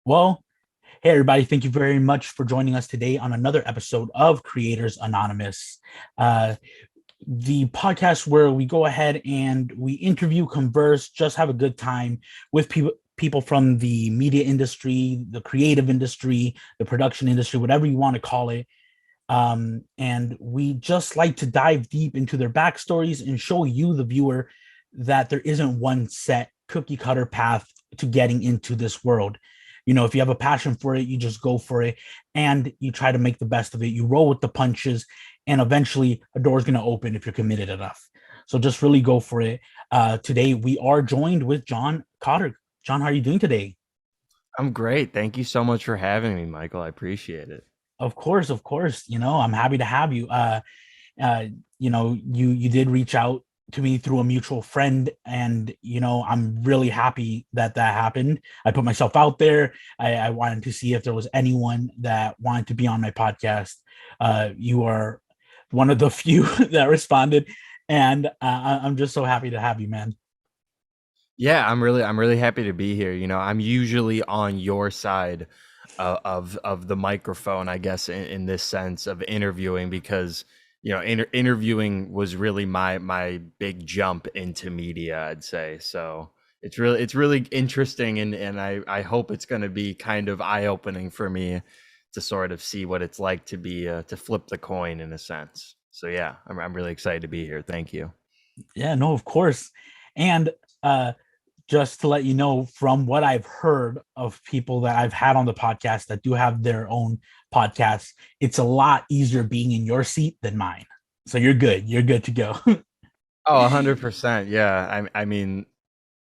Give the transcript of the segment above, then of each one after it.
Well, hey, everybody, thank you very much for joining us today on another episode of Creators Anonymous, uh, the podcast where we go ahead and we interview, converse, just have a good time with people from the media industry, the creative industry, the production industry, whatever you want to call it. And we just like to dive deep into their backstories and show you, the viewer, that there isn't one set cookie cutter path to getting into this world. If you have a passion for it, you just go for it and you try to make the best of it. You roll with the punches, and eventually a door is going to open if you're committed enough. So just really go for it. Today, we are joined with John Cotter. John, how are you doing today? I'm great. Thank you so much for having me, Michael. I appreciate it. Of course, of course. I'm happy to have you. Uh, you did reach out to me through a mutual friend, and I'm really happy that that happened. I put myself out there. I wanted to see if there was anyone that wanted to be on my podcast. You are one of the few that responded, and I'm just so happy to have you, man. Yeah, I'm really happy to be here. I'm usually on your side of the microphone, I guess, in this sense of interviewing because interviewing was really my big jump into media, I'd say. So it's really interesting, and I hope it's going to be kind of eye opening for me to sort of see what it's like to be to flip the coin in a sense. So yeah, I'm really excited to be here. Thank you. Yeah, no, of course. And uh, just to let you know, from what I've heard of people that I've had on the podcast that do have their own podcasts, it's a lot easier being in your seat than mine. So you're good. You're good to go. Oh, 100%. Yeah. I mean,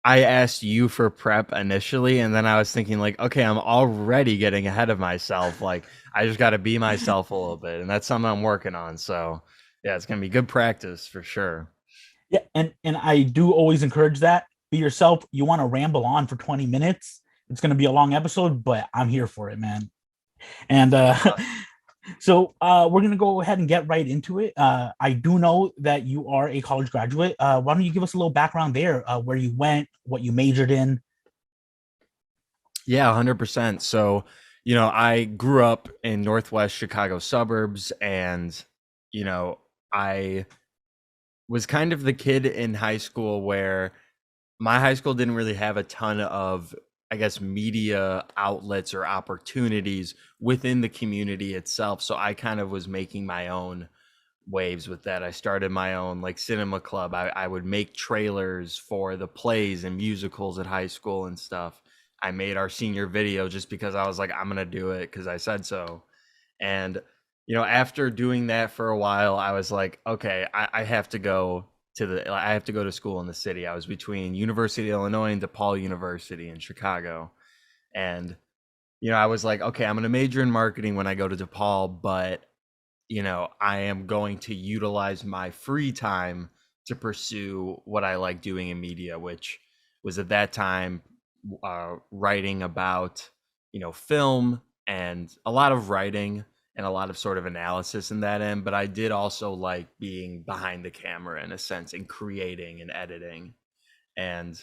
I asked you for prep initially, and then I was thinking, like, okay, I'm already getting ahead of myself. Like, I just got to be myself a little bit. And that's something I'm working on. So, yeah, it's going to be good practice for sure. Yeah, and I do always encourage that. Be yourself. You want to ramble on for 20 minutes. It's going to be a long episode, but I'm here for it, man. And so we're gonna go ahead and get right into it. I do know that you are a college graduate. Why don't you give us a little background there? Where you went, what you majored in? Yeah, 100%. So, I grew up in Northwest Chicago suburbs, and, you know, I was kind of the kid in high school where my high school didn't really have a ton of, I guess, media outlets or opportunities within the community itself. So I kind of was making my own waves with that. I started my own like cinema club. I would make trailers for the plays and musicals at high school and stuff. I made our senior video just because I was like, I'm gonna do it because I said so. And after doing that for a while, I was like, okay, I have to go I have to go to school in the city. I was between University of Illinois and DePaul University in Chicago. And I was like, okay, I'm going to major in marketing when I go to DePaul, but I am going to utilize my free time to pursue what I like doing in media, which was at that time writing about, film and a lot of writing and a lot of sort of analysis in that end. But I did also like being behind the camera in a sense and creating and editing. And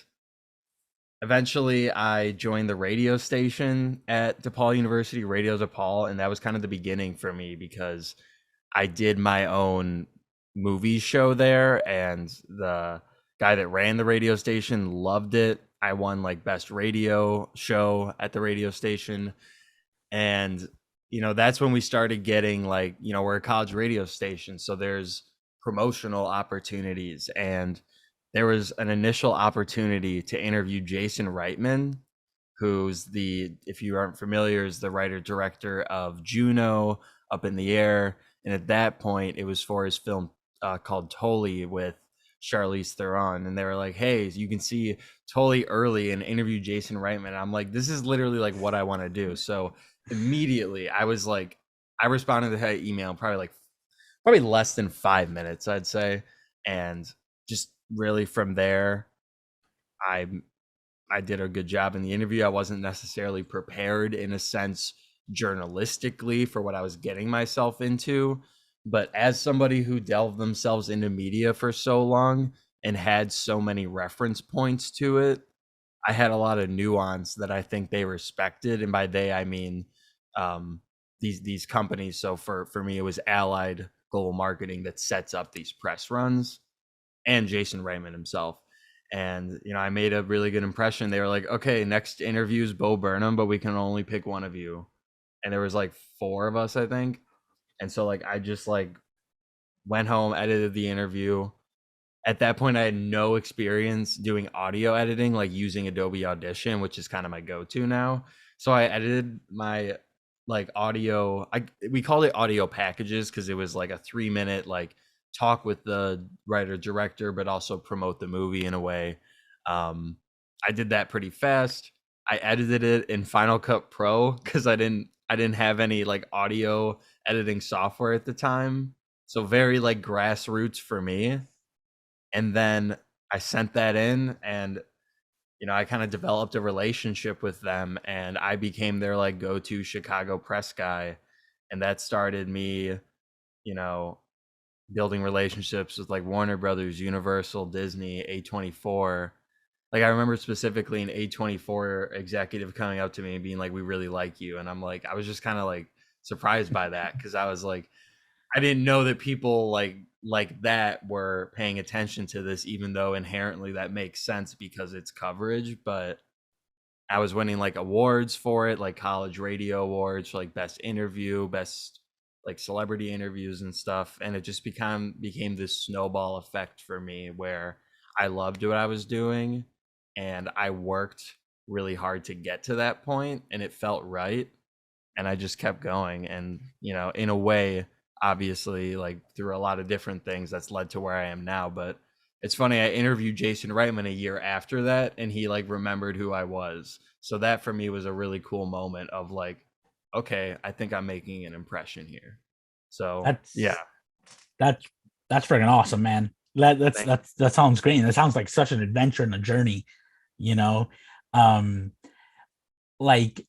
eventually I joined the radio station at DePaul University, Radio DePaul. And that was kind of the beginning for me because I did my own movie show there, and the guy that ran the radio station loved it. I won like best radio show at the radio station. And that's when we started getting like, we're a college radio station, so there's promotional opportunities. And there was an initial opportunity to interview Jason Reitman, who's the, if you aren't familiar, is the writer director of Juno, Up in the Air. And at that point, it was for his film called Tully with Charlize Theron. And they were like, hey, you can see Tully early and interview Jason Reitman. And I'm like, this is literally like what I want to do. So immediately I was like, I responded to that email probably less than 5 minutes, I'd say. And just really from there, I I did a good job in the interview. I wasn't necessarily prepared in a sense journalistically for what I was getting myself into. But as somebody who delved themselves into media for so long and had so many reference points to it, I had a lot of nuance that I think they respected, and by they I mean um, these companies. So for me, it was Allied Global Marketing that sets up these press runs, and Jason Reitman himself. And I made a really good impression. They were like, "Okay, next interview is Bo Burnham, but we can only pick one of you." And there was like four of us, I think. And so like I just like went home, edited the interview. At that point, I had no experience doing audio editing, like using Adobe Audition, which is kind of my go-to now. So I edited my like audio. We called it audio packages because it was like a 3 minute like talk with the writer director, but also promote the movie in a way. Um, I did that pretty fast. I edited it in Final Cut Pro because I didn't have any like audio editing software at the time. So very like grassroots for me. And then I sent that in, and I kind of developed a relationship with them, and I became their like go-to Chicago press guy. And that started me, you know, building relationships with like Warner Brothers, Universal, Disney, A24. Like I remember specifically an A24 executive coming up to me and being like, "We really like you." And I'm like, I was just kind of like surprised by that because I was like, I didn't know that people like that were paying attention to this, even though inherently that makes sense because it's coverage. But I was winning like awards for it, like college radio awards for like best interview, best like celebrity interviews and stuff. And it just became this snowball effect for me where I loved what I was doing, and I worked really hard to get to that point, and it felt right. And I just kept going. And, in a way, obviously, like through a lot of different things, that's led to where I am now. But it's funny, I interviewed Jason Reitman a year after that, and he like remembered who I was. So that for me was a really cool moment of like, okay, I think I'm making an impression here. So yeah, That's that's that's freaking awesome, man. thank That sounds great. That sounds like such an adventure and a journey, you know. Um, like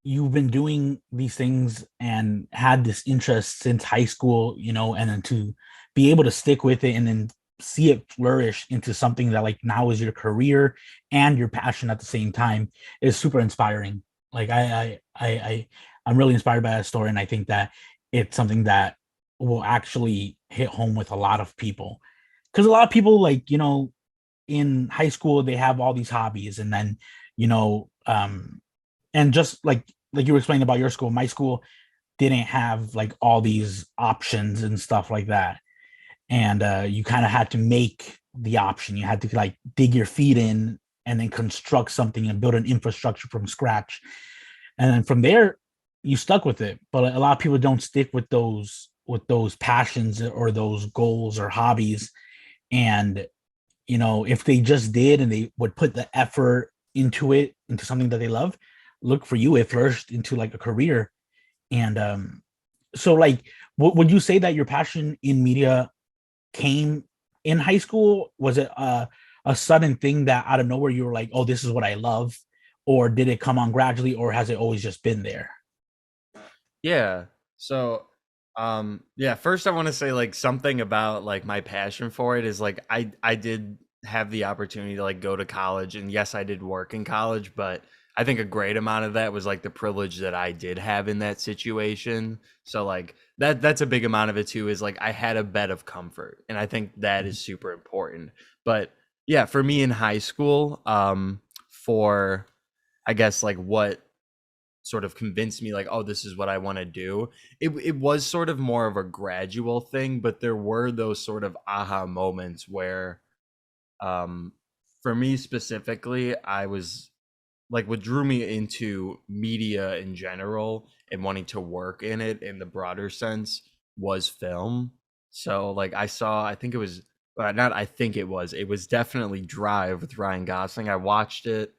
you've been doing these things and had this interest since high school, and then to be able to stick with it and then see it flourish into something that like now is your career and your passion at the same time is super inspiring. Like I'm really inspired by that story, and I think that it's something that will actually hit home with a lot of people, because a lot of people, like, in high school they have all these hobbies, and then you know and just like you were explaining about your school, my school didn't have like all these options and stuff like that. And you kind of had to make the option. You had to like dig your feet in and then construct something and build an infrastructure from scratch. And then from there, you stuck with it. But a lot of people don't stick with those passions or those goals or hobbies. And if they just did and they would put the effort into it, into something that they love, look for you, it flourished into like a career. And so like, would you say that your passion in media came in high school? Was it a sudden thing that out of nowhere you were like, oh, this is what I love? Or did it come on gradually, or has it always just been there? Yeah. So, yeah, first I want to say like something about like my passion for it is like I did have the opportunity to like go to college, and yes, I did work in college, but I think a great amount of that was like the privilege that I did have in that situation. So like that's a big amount of it too, is like I had a bed of comfort, and I think that is super important. But yeah, for me in high school, for I guess like what sort of convinced me like, oh, this is what I want to do. It was sort of more of a gradual thing, but there were those sort of aha moments where um for me specifically, I was like, what drew me into media in general and wanting to work in it in the broader sense was film. So like I think it was, not I think it was definitely Drive with Ryan Gosling. I watched it,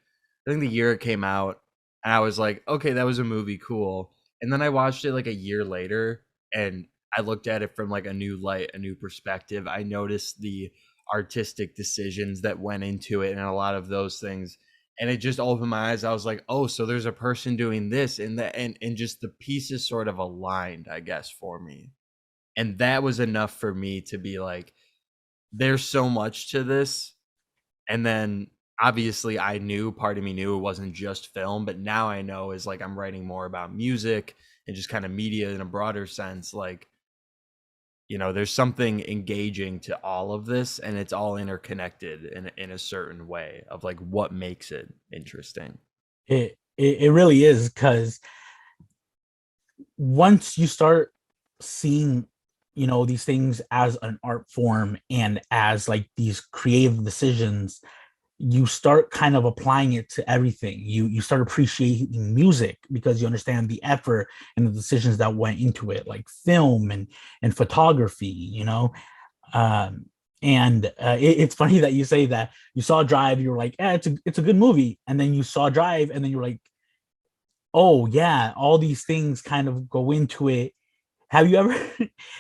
I think the year it came out, and I was like, okay, that was a movie, cool. And then I watched it like a year later, and I looked at it from like a new light, a new perspective. I noticed the artistic decisions that went into it and a lot of those things, and it just opened my eyes. I was like, oh, so there's a person doing this, and that, and just the pieces sort of aligned, I guess, for me. And that was enough for me to be like, there's so much to this. And then obviously I knew, part of me knew it wasn't just film, but now I know is like I'm writing more about music and just kind of media in a broader sense. Like, there's something engaging to all of this, and it's all interconnected in a certain way of like what makes it interesting. It really is, because once you start seeing, these things as an art form and as like these creative decisions, you start kind of applying it to everything. You start appreciating music because you understand the effort and the decisions that went into it, like film and photography, um and it's funny that you say that you saw Drive, you were like, yeah, it's a good movie, and then you saw Drive and then you're like, oh yeah, all these things kind of go into it. Have you ever,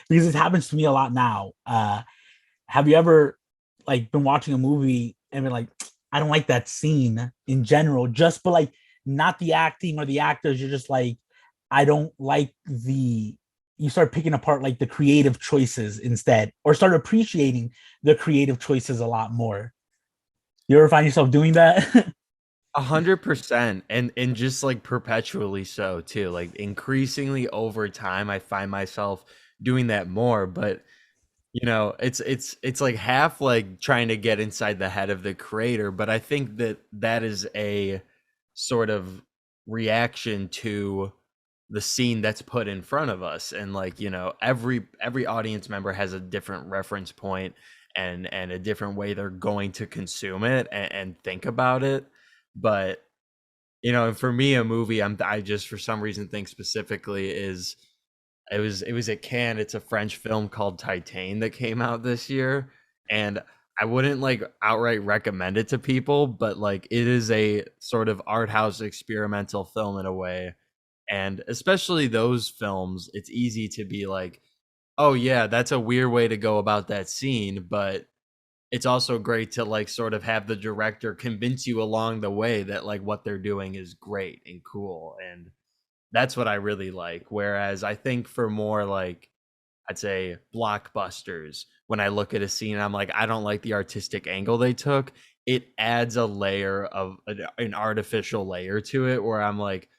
because it happens to me a lot now, have you ever like been watching a movie and been like, I don't like that scene in general, just but like not the acting or the actors, you're just like, I don't like the, you start picking apart like the creative choices instead, or start appreciating the creative choices a lot more. You ever find yourself doing that? 100%, and just like perpetually so too. Like increasingly over time, I find myself doing that more. But it's like half like trying to get inside the head of the creator, but I think that that is a sort of reaction to the scene that's put in front of us. And like, every audience member has a different reference point and a different way they're going to consume it and think about it. But and for me, a movie, I just for some reason think specifically is it was at Cannes. It's a French film called Titan that came out this year, and I wouldn't like outright recommend it to people, but like it is a sort of art house experimental film in a way. And especially those films, it's easy to be like, "Oh yeah, that's a weird way to go about that scene," but it's also great to like sort of have the director convince you along the way that like what they're doing is great and cool. And that's what I really like. Whereas I think for more like, I'd say blockbusters, when I look at a scene, I'm like, I don't like the artistic angle they took. It adds a layer of an artificial layer to it where I'm like,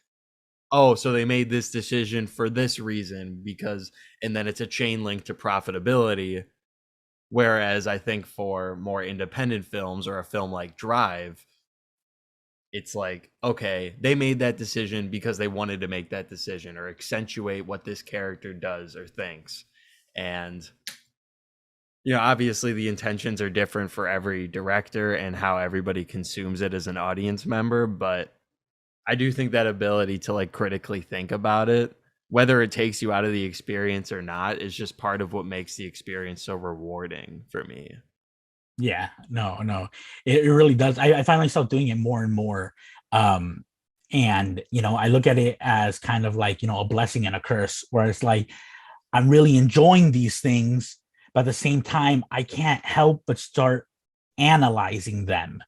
oh, so they made this decision for this reason because, and then it's a chain link to profitability. Whereas I think for more independent films or a film like Drive, it's like, okay, they made that decision because they wanted to make that decision or accentuate what this character does or thinks. And obviously the intentions are different for every director and how everybody consumes it as an audience member, but I do think that ability to like critically think about it, whether it takes you out of the experience or not, is just part of what makes the experience so rewarding for me. Yeah, no, it really does. I find myself doing it more and more. Um, and I look at it as kind of like, a blessing and a curse, where it's like I'm really enjoying these things, but at the same time, I can't help but start analyzing them.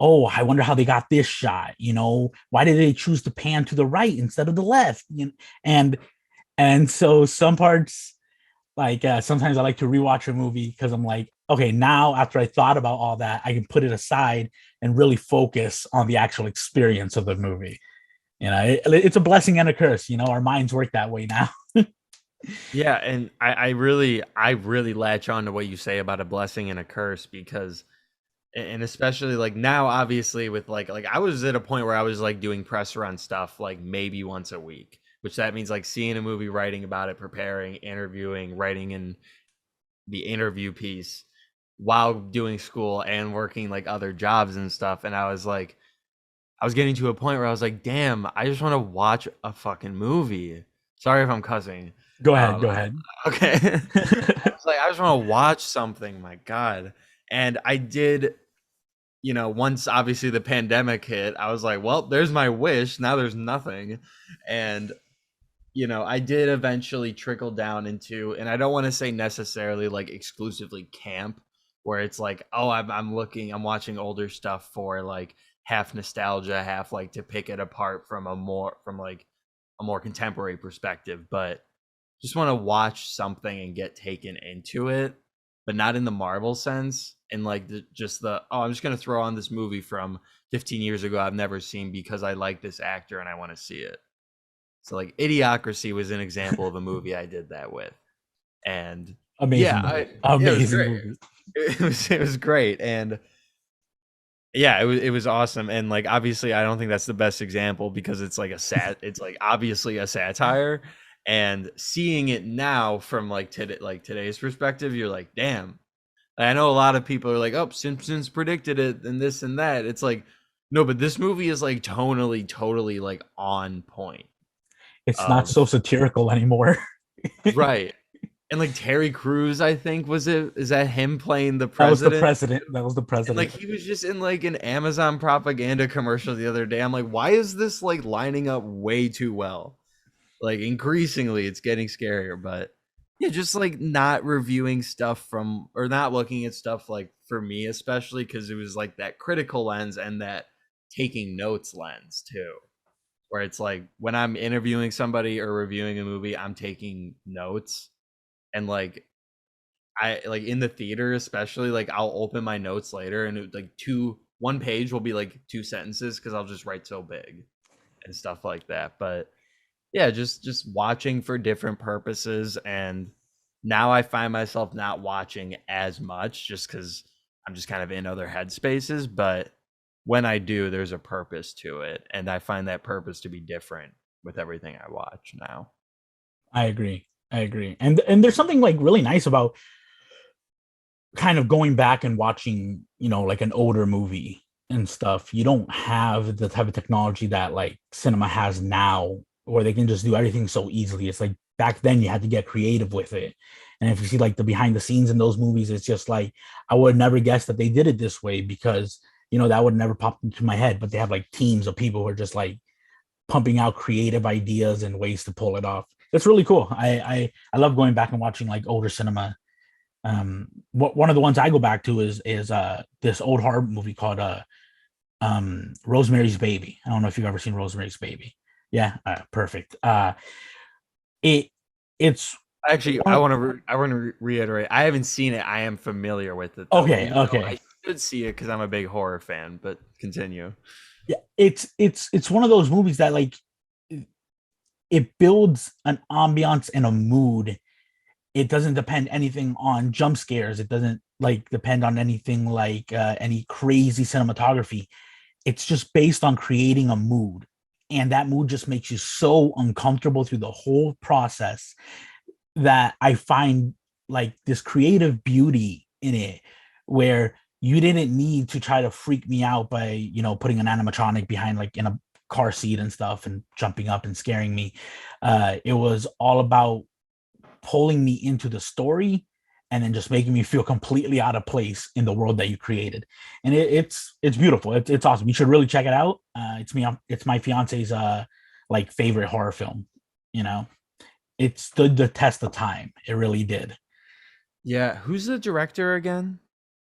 Oh, I wonder how they got this shot. Why did they choose to pan to the right instead of the left? And and so some parts, like sometimes I like to rewatch a movie because I'm like, okay, now after I thought about all that, I can put it aside and really focus on the actual experience of the movie. It's a blessing and a curse. Our minds work that way now. Yeah, and I really latch on to what you say about a blessing and a curse because, and especially like now obviously with like I was at a point where I was like doing press run stuff like maybe once a week, which that means like seeing a movie, writing about it, preparing, interviewing, writing in the interview piece while doing school and working like other jobs and stuff. And I was getting to a point where I was like, damn, I just want to watch a fucking movie. Sorry if I'm cussing. Go ahead, Um, go ahead. okay. I was like, I just want to watch something. My God. And I did, once obviously the pandemic hit, I was like, well, there's my wish. Now there's nothing. And, I did eventually trickle down into, and I don't want to say necessarily like exclusively camp, where it's like, oh, I'm watching older stuff for like half nostalgia, half like to pick it apart from like a more contemporary perspective, but just want to watch something and get taken into it. but not in the Marvel sense. And like just the oh, I'm just gonna throw on this movie from 15 years ago I've never seen because I like this actor and I want to see it. So like Idiocracy was an example of a movie I did that with. And Amazing yeah, movie. it was Amazing great. movie. It was great. And yeah, it was awesome. And like obviously I don't think that's the best example because it's like it's like obviously a satire. And seeing it now from like today's perspective, you're like, damn. I know a lot of people are like, oh, Simpsons predicted it and this and that. It's like, no, but this movie is like tonally, totally like on point It's not so of satirical anymore. right. And like Terry Crews, I think is that him playing the That was the president? president. That was the And like president. he was just in like an Amazon propaganda commercial the other day. I'm like, why is this like lining up way too well? Like increasingly it's getting scarier, but yeah, just like not reviewing stuff from or not looking at stuff like for me especially because it was like that critical lens and that taking notes lens too. Where it's like when I'm interviewing somebody or reviewing a movie, I'm taking notes and like I like in the theater especially like I'll open my notes later and like one page will be like two sentences because I'll just write so big and stuff like that. But yeah, just watching for different purposes. And now I find myself not watching as much just because I'm just kind of in other headspaces. But when I do, there's a purpose to it. And I find that purpose to be different with everything I watch now. I agree. I agree. And there's something like really nice about kind of going back and watching, like an older movie and stuff. You don't have the type of technology that like cinema has now, where they can just do everything so easily. It's like back then you had to get creative with it. And if you see like the behind the scenes in those movies, it's just like I would never guess that they did it this way because that would never pop into my head. But they have like teams of people who are just like pumping out creative ideas and ways to pull it off. It's really cool. I love going back and watching like older cinema. One of the ones I go back to is this old horror movie called Rosemary's Baby. I don't know if you've ever seen Rosemary's Baby. Yeah, perfect. It it's Actually, I want to reiterate. I haven't seen it. I am familiar with it though. okay. Even though I Okay. should see it because I'm a big horror fan. But continue. Yeah, it's one of those movies that like it builds an ambiance and a mood. It doesn't depend anything on jump scares. It doesn't like depend on anything like any crazy cinematography. It's just based on creating a mood, and that mood just makes you so uncomfortable through the whole process that I find like this creative beauty in it, where you didn't need to try to freak me out by putting an animatronic behind like in a car seat and stuff and jumping up and scaring me. It was all about pulling me into the story and then just making me feel completely out of place in the world that you created. And it's beautiful. It's awesome. You should really check it out. It's my fiance's like favorite horror film. You know, it stood the test of time. It really did. Yeah, who's the director again?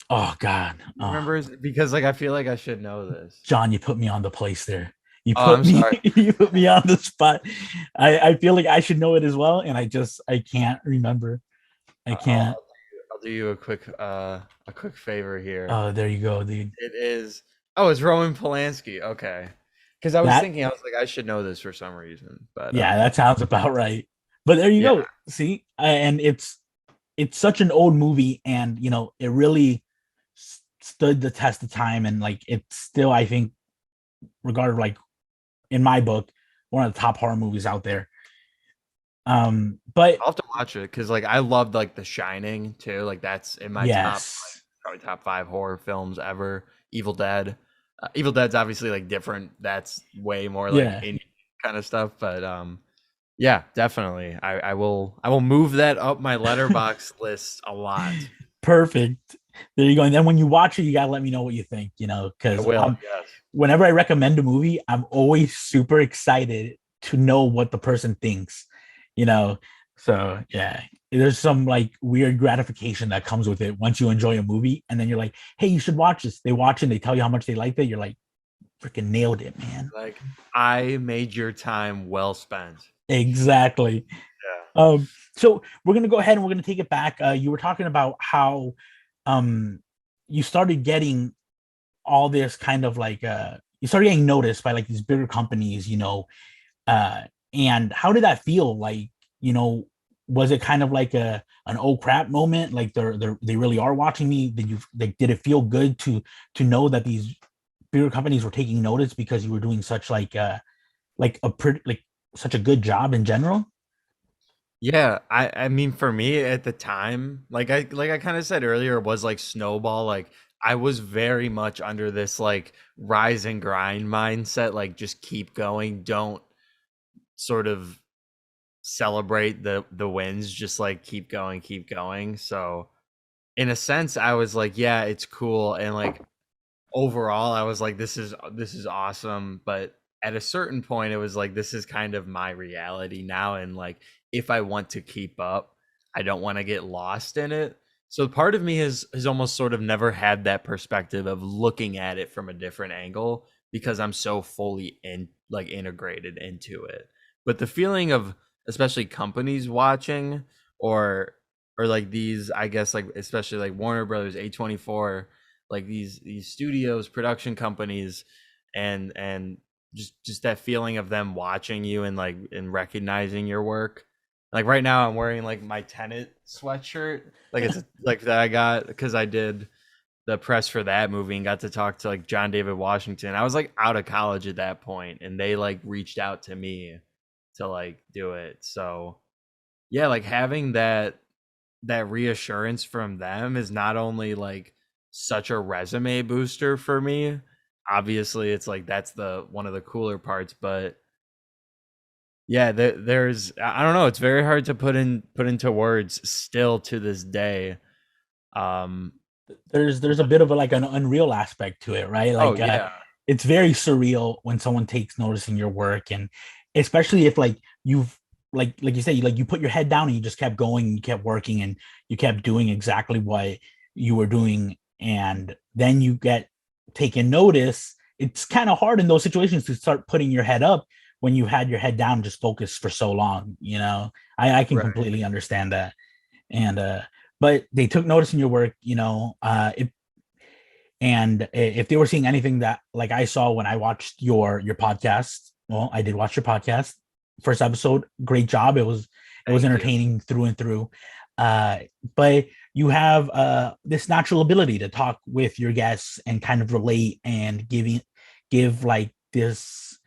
Oh God. You Oh, remember because like I feel like I should know this. John, you put me on the place there. You Oh, put I'm me sorry. you put me on the spot. I feel like I should know it as well, and I can't remember. I can't. I'll do you a quick favor here. Oh, there you go, dude. It is it's Roman Polanski. Okay. Because I was That thinking I was like I should know this for some reason. But Yeah, that sounds about right. But there you yeah. go. See, and it's such an old movie, and it really stood the test of time, and like it's still, I think, regarded like in my book, one of the top horror movies out there. But I'll have to watch it because like I loved like The Shining too. Like that's in my top yes, probably top 5 horror films ever. Evil Dead. Evil Dead's obviously like different. That's way more like yeah, in kind of stuff. But yeah, definitely. I will move that up my letterbox list a lot. perfect. There you go. And then when you watch it, you gotta let me know what you think. I Because will. Yes. whenever I recommend a movie, I'm always super excited to know what the person thinks, you know. So yeah, there's some like weird gratification that comes with it once you enjoy a movie, and then you're like, hey, you should watch this. They watch it and they tell you how much they liked it. You're like, freaking nailed it, man. Like I made your time well spent. Exactly. Yeah. Um, So we're gonna go ahead and we're gonna take it back. You were talking about how um you started getting all this kind of like you started getting noticed by like these bigger companies, uh and how did that feel? Like, you know, was it kind of like a an oh crap moment? Like they really are watching me? Did it feel good to know that these bigger companies were taking notice because you were doing such like a pretty like such a good job in general? Yeah, I mean for me at the time, like I kind of said earlier, it was like snowball. Like I was very much under this like rise and grind mindset, like just keep going, don't sort of celebrate the wins, just like keep going, keep going. So in a sense, I was like, yeah, it's cool, and like overall I was like, this is awesome, but at a certain point it was like this is kind of my reality now, and like if I want to keep up, I don't want to get lost in it. So part of me has almost sort of never had that perspective of looking at it from a different angle because I'm so fully in like integrated into it. But the feeling of especially companies watching, or like these, I guess, like especially like Warner Brothers, A24, like these studios, production companies, and just that feeling of them watching you and like and recognizing your work. Like right now I'm wearing like my Tenet sweatshirt, like it's like that I got because I did the press for that movie and got to talk to like John David Washington. I was like out of college at that point, and they like reached out to me to like do it. So yeah, like having that reassurance from them is not only like such a resume booster for me. Obviously, it's like that's the one of the cooler parts, but yeah, there's I don't know, it's very hard to put into words still to this day. Um There's a bit of a like an unreal aspect to it, right? oh Like yeah. it's very surreal when someone takes noticing your work, and especially if like you've like you said, you put your head down and you just kept going and you kept working and you kept doing exactly what you were doing, and then you get taken notice. It's kind of hard in those situations to start putting your head up when you had your head down just focused for so long, I can Right. completely understand that. And but they took notice in your work, and if they were seeing anything that like I saw when I watched your podcast, well, I did watch your podcast. First episode, great job. It was Thank you. entertaining through and through. But you have this natural ability to talk with your guests and kind of relate and give like this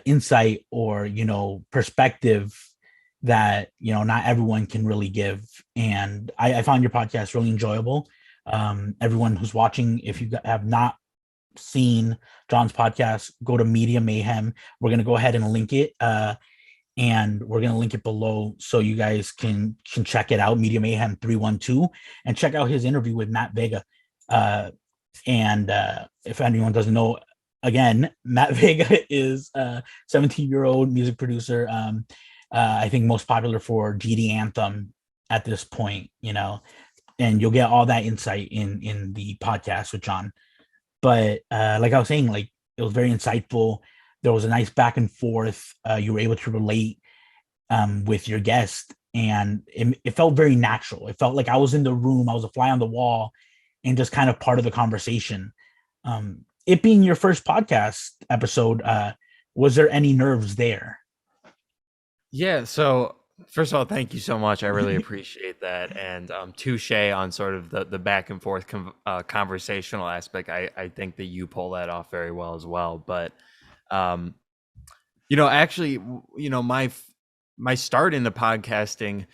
insight or perspective that not everyone can really give. And I found your podcast really enjoyable. Everyone who's watching, if you have not seen John's podcast, go to Media Mayhem. We're gonna go ahead and link it, and we're gonna link it below so you guys can check it out. Media Mayhem 312, and check out his interview with Matt Vega. And if anyone doesn't know, again, Matt Vega is a 17-year-old music producer. I think most popular for GD Anthem at this point, and you'll get all that insight in the podcast with John. But like I was saying, like it was very insightful. There was a nice back and forth. You were able to relate with your guest, and it felt very natural. It felt like I was in the room, I was a fly on the wall, and just kind of part of the conversation. It being your first podcast episode, was there any nerves there? Yeah, so first of all, thank you so much. I really appreciate that, and touche on sort of the back and forth conversational aspect. I think that you pull that off very well as well. But um, actually, my start into podcasting,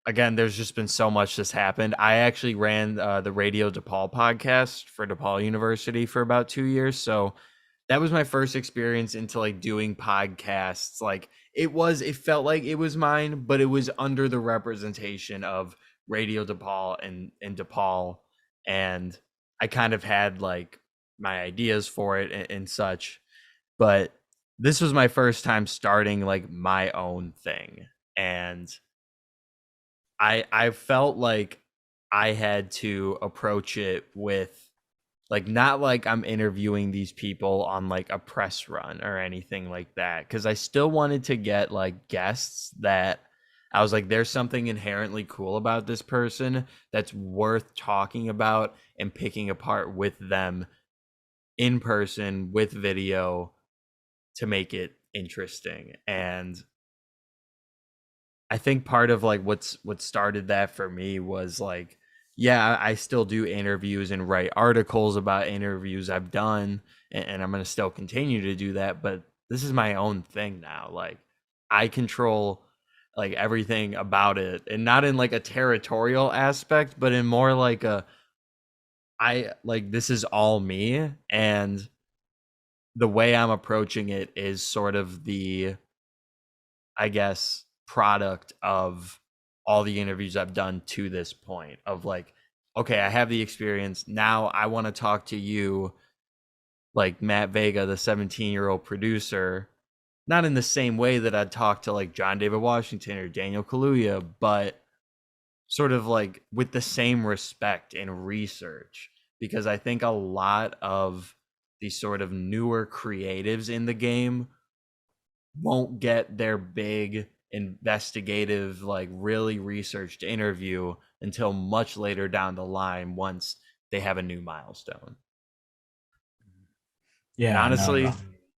again, there's just been so much that's happened. I actually ran the Radio DePaul podcast for DePaul University for about 2 years, so that was my first experience into like doing podcasts. Like it felt like it was mine, but it was under the representation of Radio DePaul and DePaul, and I kind of had like my ideas for it and such. But this was my first time starting like my own thing, and I felt like I had to approach it with like not like I'm interviewing these people on like a press run or anything like that, because I still wanted to get like guests that I was like, there's something inherently cool about this person that's worth talking about and picking apart with them in person with video to make it interesting. And I think part of like what started that for me was like, yeah, I still do interviews and write articles about interviews I've done, and I'm gonna still continue to do that. But this is my own thing now. Like, I control like everything about it, and not in like a territorial aspect, but in more like a I like this is all me, and the way I'm approaching it is sort of the, I guess, product of all the interviews I've done to this point of like, okay, I have the experience. Now I want to talk to you, like Matt Vega, the 17-year-old producer, not in the same way that I'd talk to like John David Washington or Daniel Kaluuya, but sort of like with the same respect and research. Because I think a lot of these sort of newer creatives in the game won't get their big investigative, like really researched interview until much later down the line once they have a new milestone. And Yeah, no, honestly, no.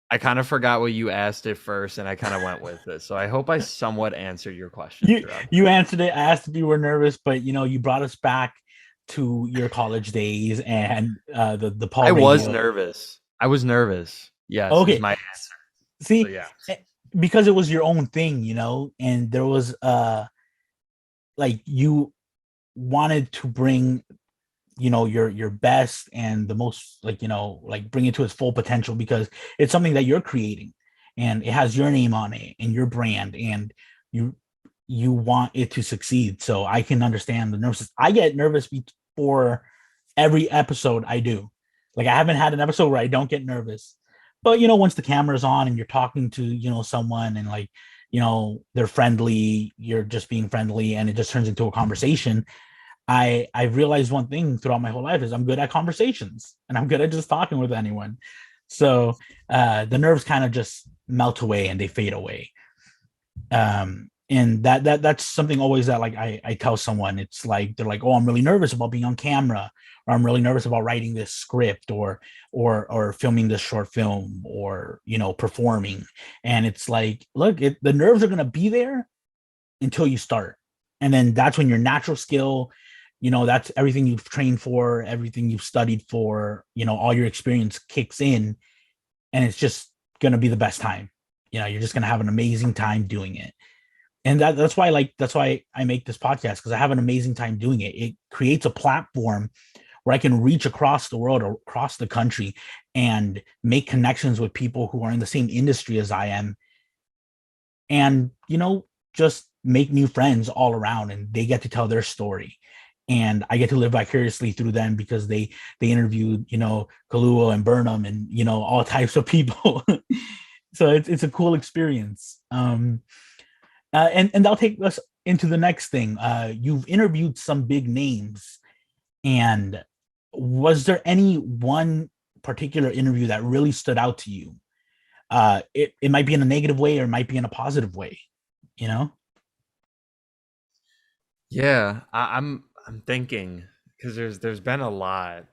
I kind of forgot what you asked at first and I kind of went with it. So I hope I somewhat answered your question You throughout you that. answered it. I asked if you were nervous, but you brought us back to your college days and the Paul I was Radio. nervous. I was nervous. Yes, is Okay, my answer. So see, yeah. eh, because it was your own thing, and there was like you wanted to bring your best and the most, like like bring it to its full potential, because it's something that you're creating and it has your name on it and your brand, and you you want it to succeed. So I can understand the nervousness. I get nervous before every episode I do. Like, I haven't had an episode where I don't get nervous. But once the camera's on and you're talking to someone, and like they're friendly, you're just being friendly, and it just turns into a conversation. I realized one thing throughout my whole life is I'm good at conversations and I'm good at just talking with anyone. So the nerves kind of just melt away and they fade away. And that's something always that, like, I tell someone. It's like they're like, oh, I'm really nervous about being on camera, or I'm really nervous about writing this script, or filming this short film, or performing. And it's like, look, the nerves are gonna be there until you start. And then that's when your natural skill, that's everything you've trained for, everything you've studied for, all your experience kicks in, and it's just going to be the best time. You're just going to have an amazing time doing it. And that's why I make this podcast, because I have an amazing time doing it. It creates a platform where I can reach across the world or across the country and make connections with people who are in the same industry as I am, and just make new friends all around, and they get to tell their story, and I get to live vicariously through them, because they interviewed Kaluuya and Burnham, and all types of people. So it's a cool experience. And that'll take us into the next thing. You've interviewed some big names, and was there any one particular interview that really stood out to you? It might be in a negative way or it might be in a positive way, you know? Yeah, I'm thinking because there's been a lot.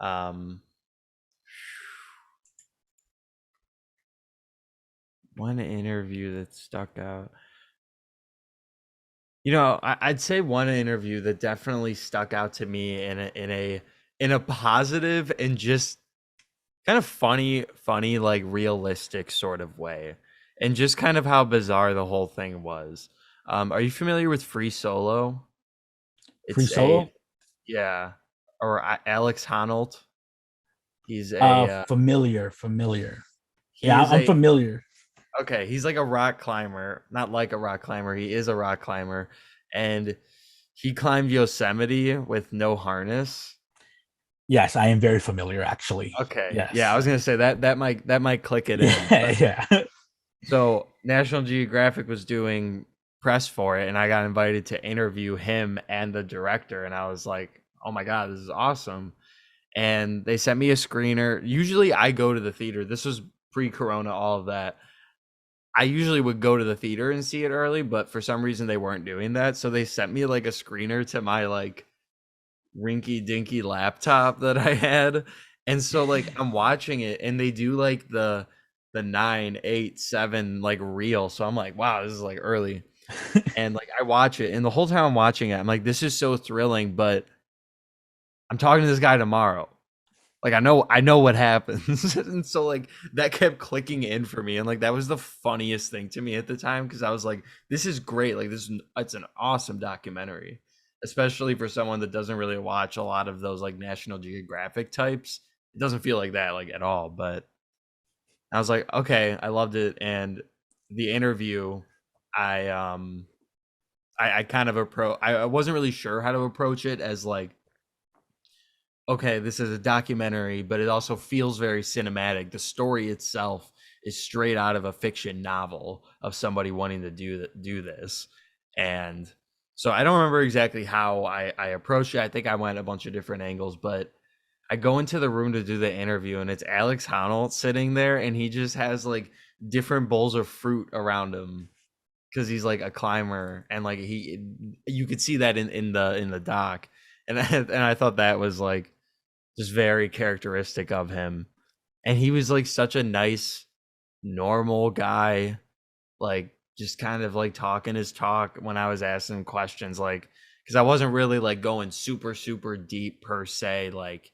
Um, One interview that stuck out. I'd say one interview that definitely stuck out to me in a positive and just kind of funny, like realistic sort of way, and just kind of how bizarre the whole thing was. Are you familiar with Free Solo? Free It's a Solo? yeah, or Alex Honnold. He's a Familiar. he Yeah, is I'm a familiar. Okay, he's like a rock climber, not like a rock climber. He is a rock climber, and he climbed Yosemite with no harness. Yes, I am very familiar, actually. Okay, yeah, I Yes. was gonna say that might click it in, Yeah, but yeah. so National Geographic was doing press for it, and I got invited to interview him and the director, and I was like, "Oh my god, this is awesome!" And they sent me a screener. Usually, I go to the theater. This was pre-corona, all of that. I usually would go to the theater and see it early, but for some reason they weren't doing that. So they sent me like a screener to my like rinky dinky laptop that I had. And so like I'm watching it and they do like the 9, 8, 7 like reel. So I'm like, wow, this is like early. And like I watch it and the whole time I'm watching it, I'm like, this is so thrilling, but I'm talking to this guy tomorrow. Like I know what happens. And so like that kept clicking in for me. And like that was the funniest thing to me at the time because I was like, this is great. Like it's an awesome documentary. Especially for someone that doesn't really watch a lot of those like National Geographic types. It doesn't feel like that like at all. But I was like, okay, I loved it. And the interview, I I kind of I wasn't really sure how to approach it as like, okay, this is a documentary, but it also feels very cinematic. The story itself is straight out of a fiction novel of somebody wanting to do this. And so I don't remember exactly how I approached it. I think I went a bunch of different angles, but I go into the room to do the interview and it's Alex Honnold sitting there and he just has like different bowls of fruit around him because he's like a climber and like you could see that in the doc. And I thought that was like just very characteristic of him. And he was like such a nice, normal guy, like just kind of like talking his talk when I was asking questions, like because I wasn't really like going super, super deep per se, like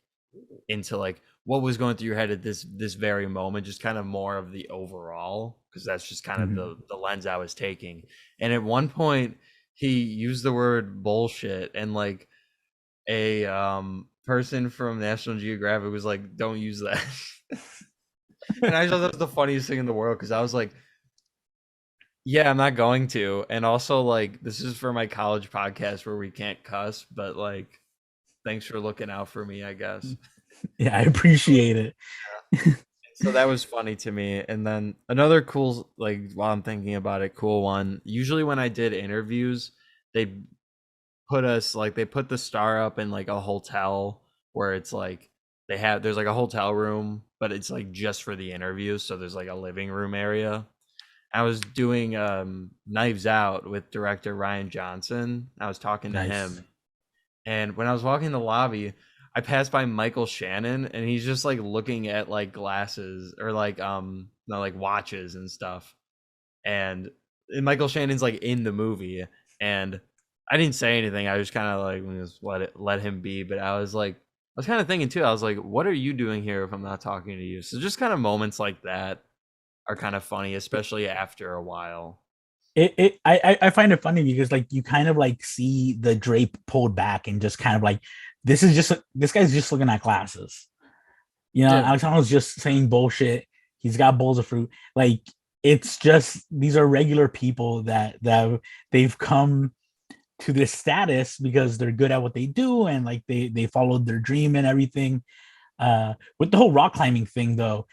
into like what was going through your head at this very moment, just kind of more of the overall, because that's just kind of Mhm. the lens I was taking. And at one point he used the word bullshit and like a person from National Geographic was like, "Don't use that." And I thought that was the funniest thing in the world because I was like, "Yeah, I'm not going to." And also, like, this is for my college podcast where we can't cuss, but like, thanks for looking out for me, I guess. Yeah, I appreciate it. So that was funny to me. And then another cool, like, while I'm thinking about it, cool one. Usually when I did interviews, they they put the star up in like a hotel where it's like there's like a hotel room but it's like just for the interviews, so there's like a living room area. I was doing Knives Out with director Ryan Johnson. I was talking to Nice. him and when I was walking in the lobby I passed by Michael Shannon and he's just like looking at like glasses or like no, like watches and stuff. And Michael Shannon's like in the movie, and I didn't say anything. I was kind of like just let him be. But I was like, I was kind of thinking too. I was like, what are you doing here if I'm not talking to you? So just kind of moments like that are kind of funny, especially after a while. I find it funny because like you kind of like see the drape pulled back and just kind of like this guy's just looking at glasses. You know, Yeah, Alexander's just saying bullshit. He's got bowls of fruit. Like it's just these are regular people that they've come to this status because they're good at what they do and like they followed their dream and everything. With the whole rock climbing thing though,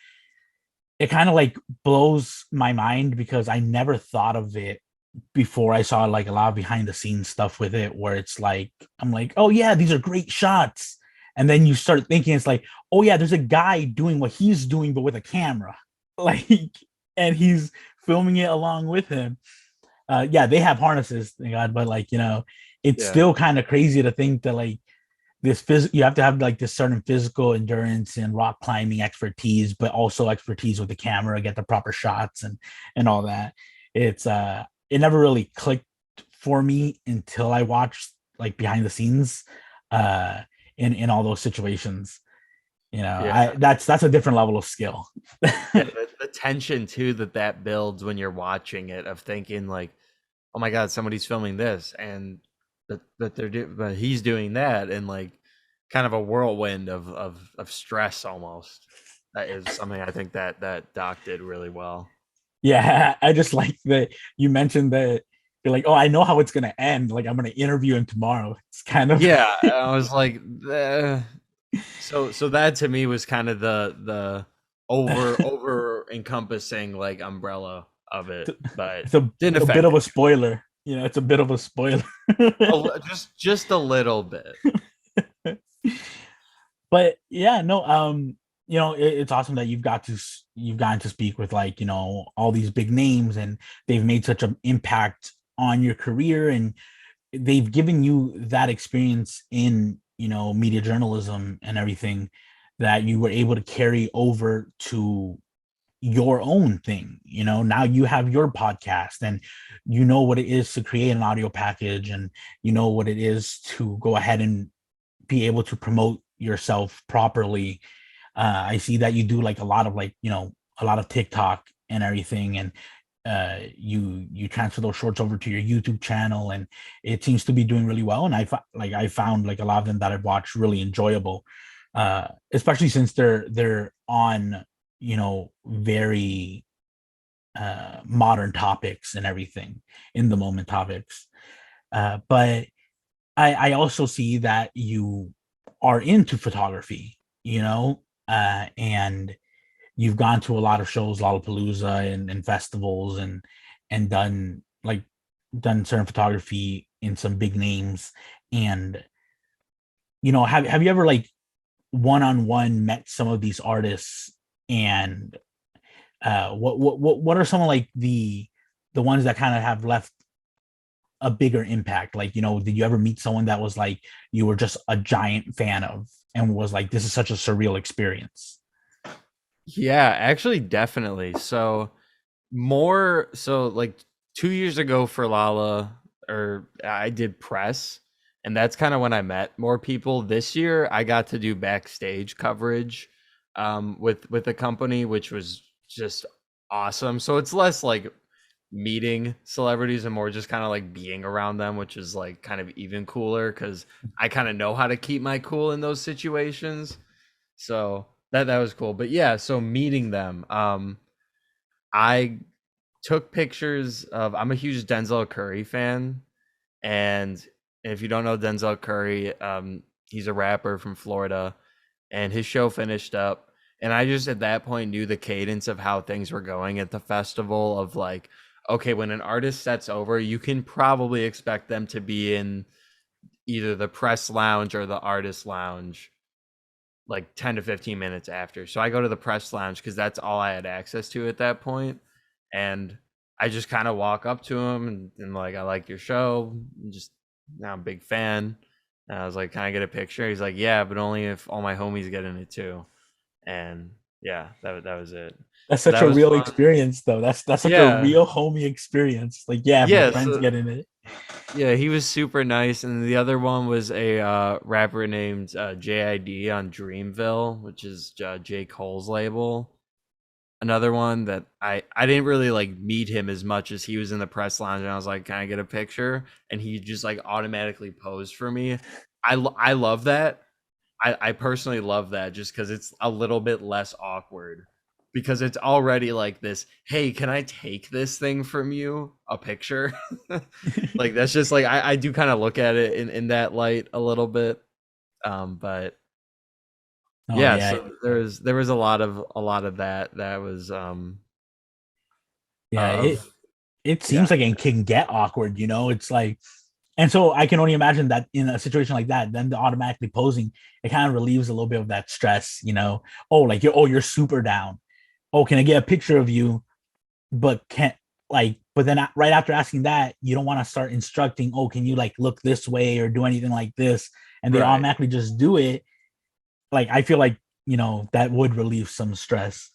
it kind of like blows my mind because I never thought of it before I saw like a lot of behind the scenes stuff with it where it's like I'm like, oh yeah, these are great shots. And then you start thinking it's like, oh yeah, there's a guy doing what he's doing but with a camera. Like and he's filming it along with him. Yeah, they have harnesses, thank God, but like, you know, it's yeah, still kind of crazy to think that like you have to have like this certain physical endurance and rock climbing expertise, but also expertise with the camera, get the proper shots and all that. It never really clicked for me until I watched like behind the scenes uh in all those situations. You know, yeah, I that's a different level of skill. yeah. The tension too that builds when you're watching it, of thinking like, oh my god, somebody's filming this, and but he's doing that, and like kind of a whirlwind of stress almost. That is something I think that doc did really well. Yeah, I just like that you mentioned that you're like, oh, I know how it's gonna end. Like I'm gonna interview him tomorrow. It's kind of Yeah, I was like, so that to me was kind of the over encompassing like umbrella of it, but it's didn't a bit affect of it a spoiler. You know, it's a bit of a spoiler. just a little bit. But yeah, no. it's awesome that you've gotten to speak with, like, all these big names, and they've made such an impact on your career, and they've given you that experience in, media journalism and everything, that you were able to carry over to your own thing. Now you have your podcast, and you know what it is to create an audio package, and you know what it is to go ahead and be able to promote yourself properly. I see that you do like a lot of, like, a lot of TikTok and everything, and you transfer those shorts over to your YouTube channel, and it seems to be doing really well. And I found like a lot of them that I've watched really enjoyable, especially since they're on, very modern topics and everything, in the moment topics. But I also see that you are into photography, and you've gone to a lot of shows, Lollapalooza, and festivals, and done certain photography in some big names. And have you ever, like, one-on-one met some of these artists? And what are some of, like, the ones that kind of have left a bigger impact? Like, did you ever meet someone that was like, you were just a giant fan of, and was like, this is such a surreal experience? Yeah, actually, definitely. So like 2 years ago for Lala, or I did press, and that's kind of when I met more people. This year I got to do backstage coverage with the company, which was just awesome. So it's less like meeting celebrities and more just kind of like being around them, which is like kind of even cooler because I kind of know how to keep my cool in those situations. So that was cool. But yeah, so meeting them, I took pictures of. I'm a huge Denzel Curry fan, and if you don't know Denzel Curry, he's a rapper from Florida, and his show finished up, and I just at that point knew the cadence of how things were going at the festival. Of like, okay, when an artist sets over, you can probably expect them to be in either the press lounge or the artist lounge like 10 to 15 minutes after. So I go to the press lounge because that's all I had access to at that point. And I just kind of walk up to him and like, I like your show. Just now I'm a big fan. And I was like, can I get a picture? He's like, yeah, but only if all my homies get in it too. And yeah, that was it. That's So such that a was real fun. experience, though. That's such a Yeah. real homie experience. Like, yeah, if my Yeah. friends get in it. Yeah, he was super nice. And the other one was a rapper named JID on Dreamville, which is J. Cole's label. Another one that I didn't really like meet him as much as he was in the press lounge, and I was like, "Can I get a picture?" And he just like automatically posed for me. I love that. I personally love that just because it's a little bit less awkward because it's already like this. Hey, can I take this thing from you? A picture. Like that's just like I do kind of look at it in that light a little bit. But Oh yeah, yeah, so there was a lot of that was yeah. It of it yeah. seems like it can get awkward. It's like, and so I can only imagine that in a situation like that, then the automatically posing, it kind of relieves a little bit of that stress. Oh, like, you're super down. Oh, can I get a picture of you? But can't, like, but then right after asking that, you don't want to start instructing, oh, can you, like, look this way or do anything like this, and they Right. automatically just do it. Like, I feel like, that would relieve some stress.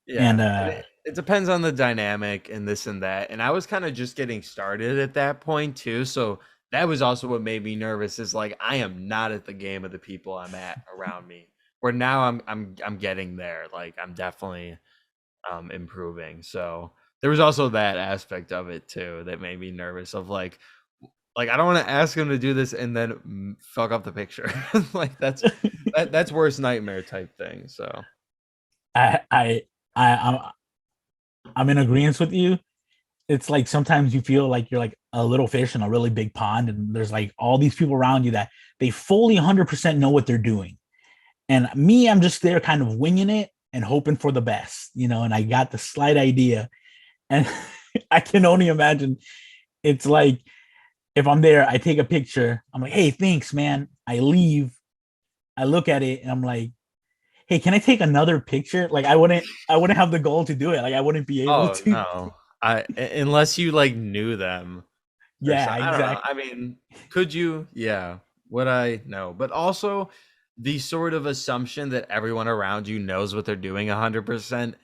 And Yeah, and it depends on the dynamic and this and that, and I was kinda just getting started at that point too, so that was also what made me nervous is, like, I am not at the game of the people I'm at around me, where now I'm getting there, like, I'm definitely, improving, so there was also that aspect of it too that made me nervous of, like, I don't wanna ask him to do this and then, fuck up the picture, like, that's worst nightmare type thing, so I I I'm in agreement with you. It's like sometimes you feel like you're like a little fish in a really big pond, and there's like all these people around you that they fully 100% know what they're doing. And me, I'm just there kind of winging it and hoping for the best, and I got the slight idea. And I can only imagine, it's like, if I'm there, I take a picture, I'm like, hey, thanks, man. I leave, I look at it, and I'm like, hey, can I take another picture? Like I wouldn't have the goal to do it. Like I wouldn't be able Oh to. no, unless you like knew them or Yeah, something. I don't know. exactly. I mean, could you? Yeah. Would I? No. But also the sort of assumption that everyone around you knows what they're doing 100%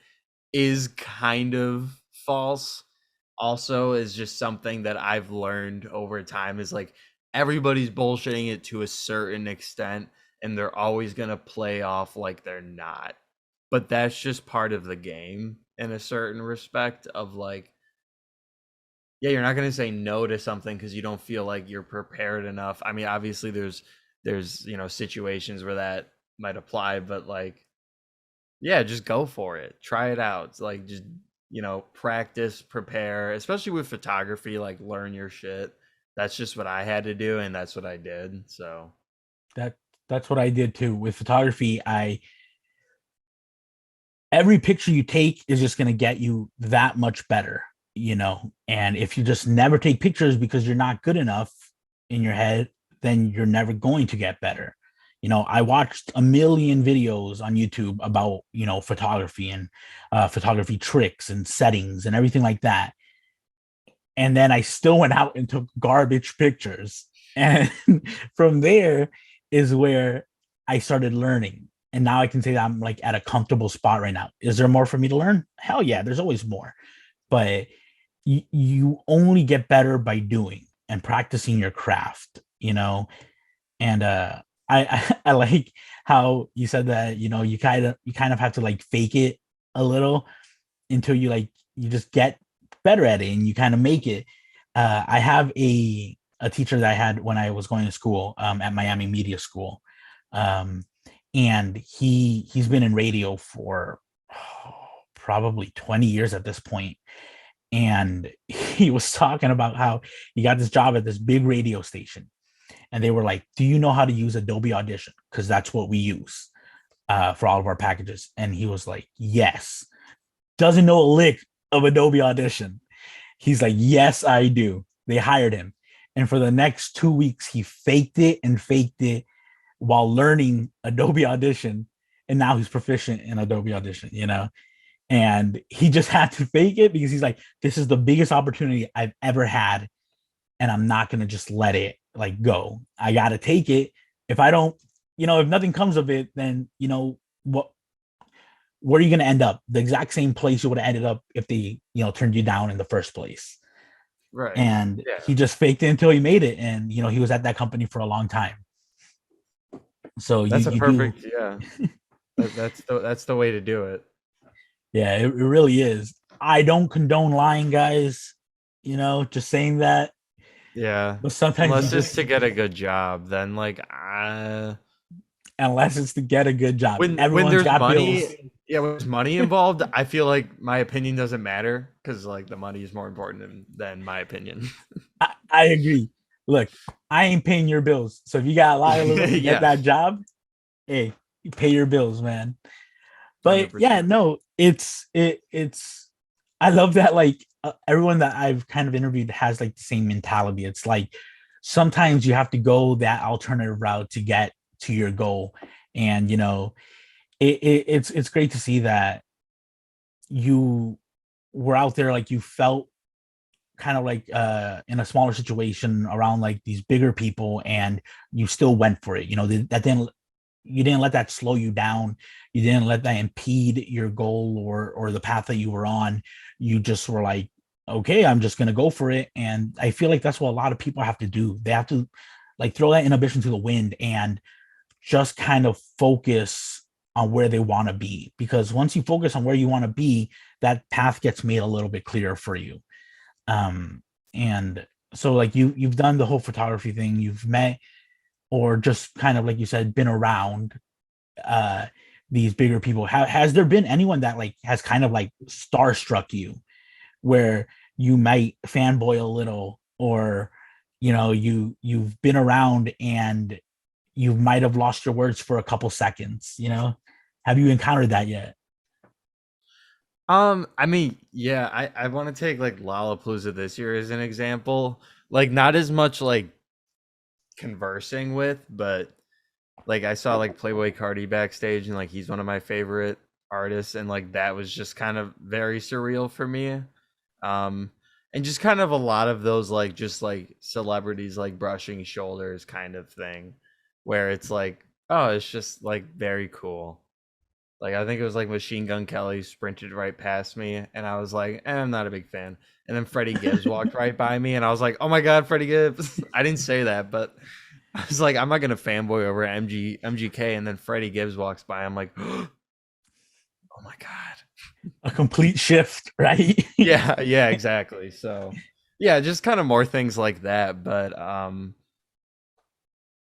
is kind of false. Also, is just something that I've learned over time is like everybody's bullshitting it to a certain extent, and they're always gonna play off like they're not. But that's just part of the game in a certain respect of like, yeah, you're not going to say no to something because you don't feel like you're prepared enough. I mean, obviously there's situations where that might apply, but like, yeah, just go for it. Try it out. It's like just practice, prepare, especially with photography, like learn your shit. That's just what I had to do and that's what I did. So, That that's what I did too with photography. I Every picture you take is just going to get you that much better, and if you just never take pictures because you're not good enough in your head, then you're never going to get better. I watched a million videos on YouTube about photography and photography tricks and settings and everything like that, and then I still went out and took garbage pictures. And from there is where I started learning. And now I can say that I'm like at a comfortable spot right now. Is there more for me to learn? Hell yeah, there's always more. But you only get better by doing and practicing your craft, And I like how you said that, you kind of have to like fake it a little until you just get better at it and you kind of make it. I have a teacher that I had when I was going to school at Miami Media School, um, and he's been in radio for probably 20 years at this point. And he was talking about how he got this job at this big radio station, and they were like, "Do you know how to use Adobe Audition? Because that's what we use for all of our packages." And he was like, "Yes." Doesn't know a lick of Adobe Audition. He's like, yes, I do. They hired him. And for the next 2 weeks, he faked it while learning Adobe Audition. And now he's proficient in Adobe Audition. And he just had to fake it because he's like, this is the biggest opportunity I've ever had. And I'm not going to just let it like go. I got to take it. If I don't, if nothing comes of it, then, what, where are you going to end up? The exact same place you would have ended up if they, turned you down in the first place. right. And Yeah. he just faked it until he made it. And, he was at that company for a long time. So you, That's a you do, perfect, yeah. That's the way to do it. yeah, it really is. I don't condone lying, guys, just saying that. Yeah. But sometimes you Unless it's just, to get a good job, then like unless it's to get a good job, when everyone's there's got bills. money, yeah, when there's money involved, I feel like my opinion doesn't matter because like the money is more important than my opinion. I agree. Look, I ain't paying your bills. So if you got to lie a little to get Yeah, that job, hey, you pay your bills, man. But yeah, 100%. no, it's I love that like everyone that I've kind of interviewed has like the same mentality. It's like sometimes you have to go that alternative route to get to your goal. And it's great to see that you were out there, like you felt kind of like in a smaller situation around like these bigger people, and you still went for it. That didn't You didn't let that slow you down. You didn't let that impede your goal or the path that you were on. You just were like, okay, I'm just gonna go for it. And I feel like that's what a lot of people have to do. They have to like throw that inhibition to the wind and just kind of focus on where they want to be. Because once you focus on where you want to be, that path gets made a little bit clearer for you. And so like you've done the whole photography thing, you've met or just kind of like you said, been around uh these bigger people. Has there been anyone that like has kind of like starstruck you where you might fanboy a little, or you've been around and you might have lost your words for a couple seconds? Have you encountered that yet? I mean, yeah, I want to take like Lollapalooza this year as an example. Like not as much like conversing with, but Like I saw like Playboy Cardi backstage, and like he's one of my favorite artists, and like that was just kind of very surreal for me. Um, and just kind of a lot of those like just like celebrities like brushing shoulders kind of thing, where it's like, oh, it's just like very cool. Like I think it was like Machine Gun Kelly sprinted right past me, and I was like, I'm not a big fan. And then Freddie Gibbs walked right by me, and I was like, oh my god, Freddie Gibbs. I didn't say that, but I was like, I'm not gonna fanboy over MGK, and then Freddie Gibbs walks by. I'm like, oh my god. A complete shift, right? Yeah, yeah, exactly. So yeah, just kind of more things like that. But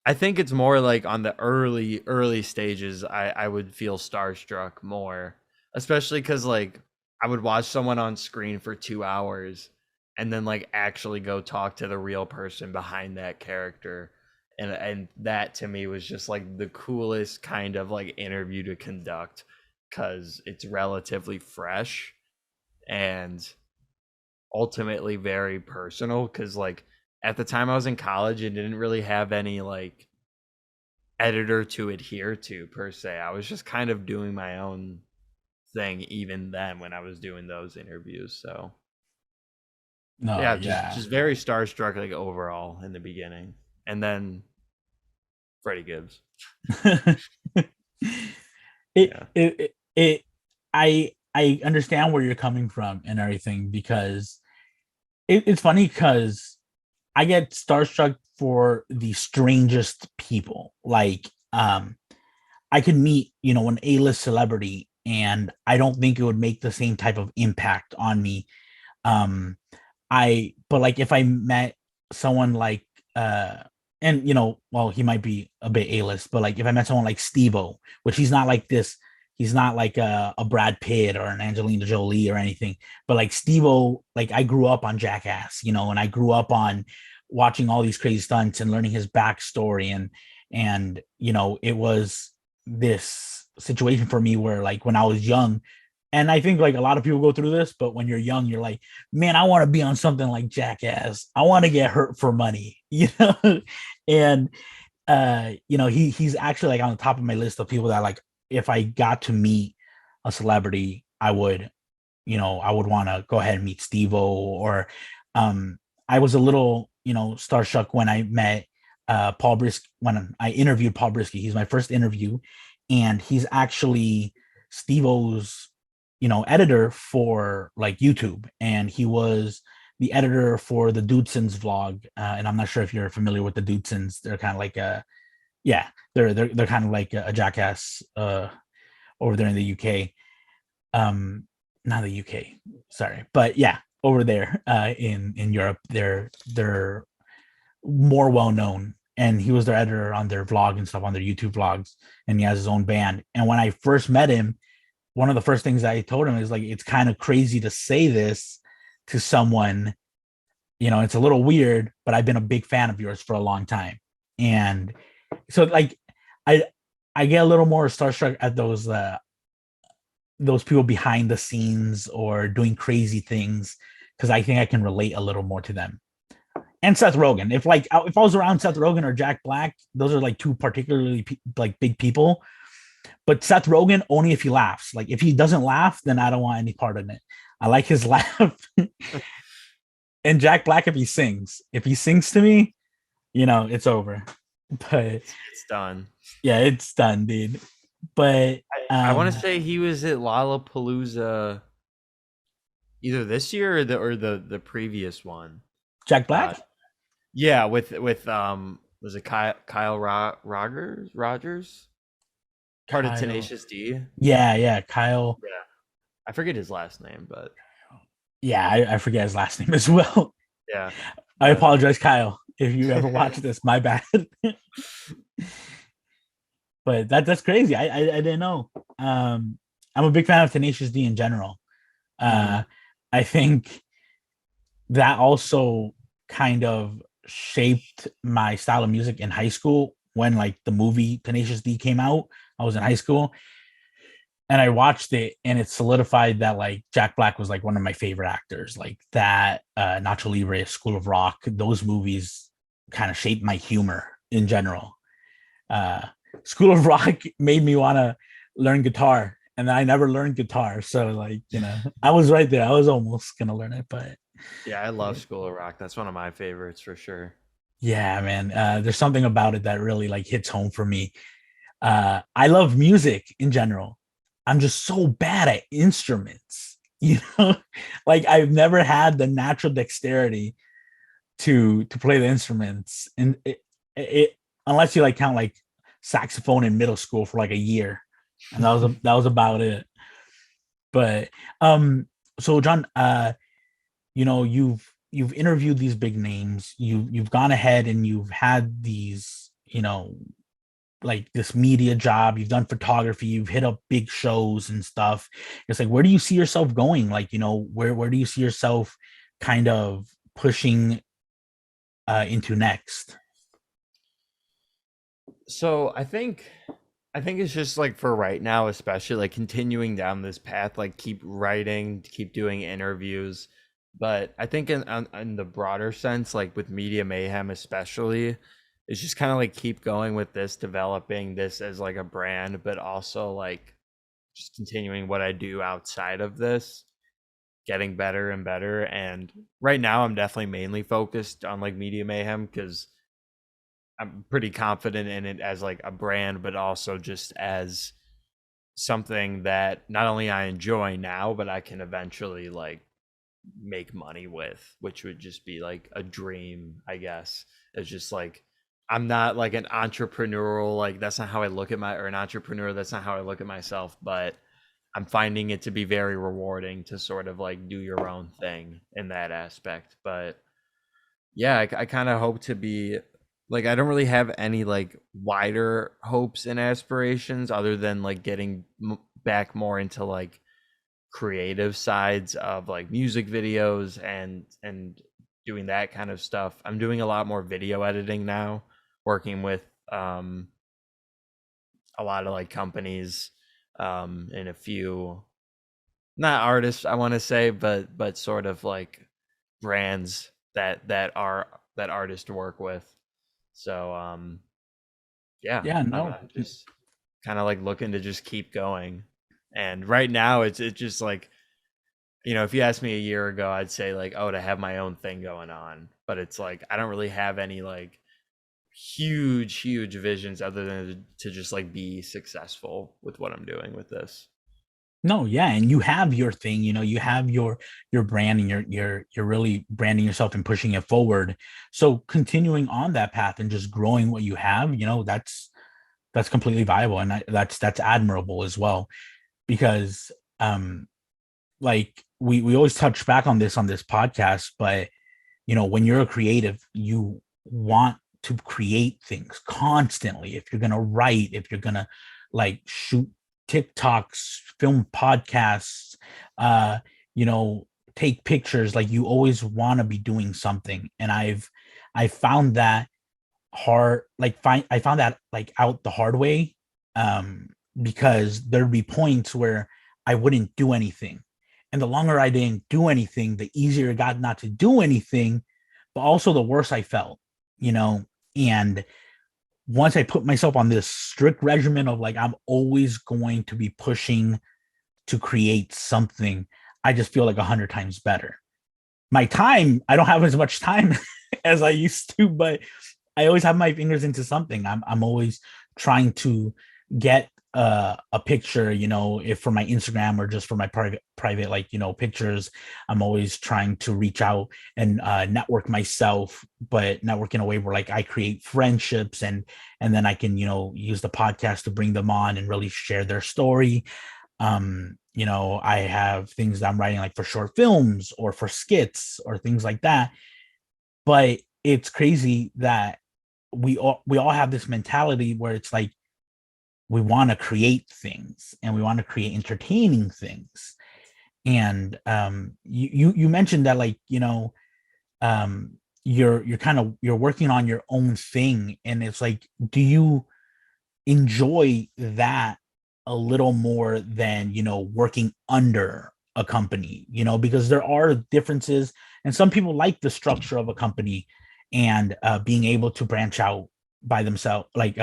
I think it's more like on the early stages I would feel starstruck more, especially because like I would watch someone on screen for 2 hours and then like actually go talk to the real person behind that character. And that to me was just like the coolest kind of like interview to conduct because it's relatively fresh and ultimately very personal because like at the time I was in college and didn't really have any like editor to adhere to per se. I was just kind of doing my own thing even then when I was doing those interviews. So No, yeah, just yeah. just very starstruck like overall in the beginning. And then Freddie Gibbs. it, Yeah. it I understand where you're coming from and everything because it's funny because I get starstruck for the strangest people. Like, I could meet, an A-list celebrity, and I don't think it would make the same type of impact on me. Um, but like if I met someone like, uh, and well, he might be a bit A-list, but like if I met someone like Steve-O, which he's not like this, he's not like a Brad Pitt or an Angelina Jolie or anything, but like Steve-O, like I grew up on Jackass, and I grew up on watching all these crazy stunts and learning his backstory, and it was this situation for me where like when I was young, and I think like a lot of people go through this, but when you're young, you're like, man, I want to be on something like Jackass. I want to get hurt for money, and he's actually like on the top of my list of people that like if I got to meet a celebrity, I would want to go ahead and meet Steve-O, or I was a little, starstruck when I met Paul Brisky, when I interviewed Paul Brisky. He's my first interview, and he's actually Steve-O's, editor for like YouTube, and he was the editor for the Dudesons vlog. And I'm not sure if you're familiar with the Dudesons. They're kind of like yeah, they're kind of like a Jackass over there in the UK. Not the UK, sorry, but yeah, over there in Europe, they're more well known. And he was their editor on their vlog and stuff, on their YouTube vlogs, and he has his own band. And when I first met him, one of the first things I told him is like, it's kind of crazy to say this to someone, it's a little weird, but I've been a big fan of yours for a long time. And so like I I get a little more starstruck at those people behind the scenes or doing crazy things because I think I can relate a little more to them. And Seth Rogen. If I was around Seth Rogen or Jack Black, those are like two particularly like big people. But Seth Rogen only if he laughs. Like if he doesn't laugh, then I don't want any part in it. I like his laugh. And Jack Black if he sings. If he sings to me, it's over. But It's done. yeah, it's done, dude. But I want to say he was at Lollapalooza either this year or the previous one. Jack Uh, Black? yeah, with was it Rogers? Part of Kyle. Tenacious D. Yeah, Kyle. Yeah. I forget his last name, but Yeah, I forget his last name as well. yeah. I But apologize, Kyle, if you ever watch this. My bad. But that's crazy. I didn't know. I'm a big fan of Tenacious D in general. mhm. Uh, I think that also kind of shaped my style of music in high school when like the movie Tenacious D came out. I was in high school and I watched it, and it solidified that like Jack Black was like one of my favorite actors. Like that, Nacho Libre, School of Rock, those movies kind of shaped my humor in general. Uh, School of Rock made me want to learn guitar, and I never learned guitar. So like, I was right there. I was almost gonna learn it, but Yeah, I love School of Rock. That's one of my favorites for sure. yeah, man. There's something about it that really like hits home for me. I love music in general. I'm just so bad at instruments, like I've never had the natural dexterity to play the instruments, and it unless you like count like saxophone in middle school for like a year, and that was about it. But um, so John, you've interviewed these big names. You've gone ahead and you've had these, like this media job. You've done photography. You've hit up big shows and stuff. It's like, where do you see yourself going? Like, where do you see yourself kind of pushing into next? So I think it's just like for right now, especially like continuing down this path, like keep writing, keep doing interviews. But I think in the broader sense, like with Media Mayhem especially, it's just kind of like keep going with this, developing this as like a brand, but also like just continuing what I do outside of this, getting better and better. And right now I'm definitely mainly focused on like Media Mayhem because I'm pretty confident in it as like a brand, but also just as something that not only I enjoy now, but I can eventually like make money with, which would just be like a dream, I guess. It's just like I'm not like an entrepreneurial, like that's not how I look at my or an entrepreneur, that's not how I look at myself, but I'm finding it to be very rewarding to sort of like do your own thing in that aspect. But yeah, I kind of hope to be like I don't really have any like wider hopes and aspirations other than like getting back more into like creative sides of like music videos and doing that kind of stuff. I'm doing a lot more video editing now, working with a lot of like companies and a few not artists I want to say, but sort of like brands that artists work with. So yeah, Yeah, I'm no, just kind of like looking to just keep going. And right now it's just like, if you asked me a year ago, I'd say like, oh, to have my own thing going on. But it's like I don't really have any like huge visions other than to just like be successful with what I'm doing with this. no, yeah, and you have your thing. You have your brand, and you're really branding yourself and pushing it forward. So continuing on that path and just growing what you have, that's completely viable, and that's admirable as well. Because like we always touch back on this podcast, but when you're a creative, you want to create things constantly. If you're going to write, if you're going to like shoot TikToks, film podcasts, uh you know take pictures, like you always want to be doing something. And I found that hard, like I found that like out the hard way, um because there'd be points where I wouldn't do anything, and the longer I didn't do anything, the easier it got not to do anything, but also the worse I felt, you know. And once I put myself on this strict regimen of like I'm always going to be pushing to create something, I just feel like 100 times better. My time, I don't have as much time as I used to, but I always have my fingers into something. I'm always trying to get a picture, if for my Instagram or just for my private like pictures. I'm always trying to reach out and network myself, but network in a way where like I create friendships, and then I can use the podcast to bring them on and really share their story. I have things that I'm writing like for short films or for skits or things like that. But it's crazy that we all have this mentality where it's like we want to create things and we want to create entertaining things. And you mentioned that, like, you're working on your own thing, and it's like, do you enjoy that a little more than working under a company, because there are differences, and some people like the structure of a company and being able to branch out by themselves, like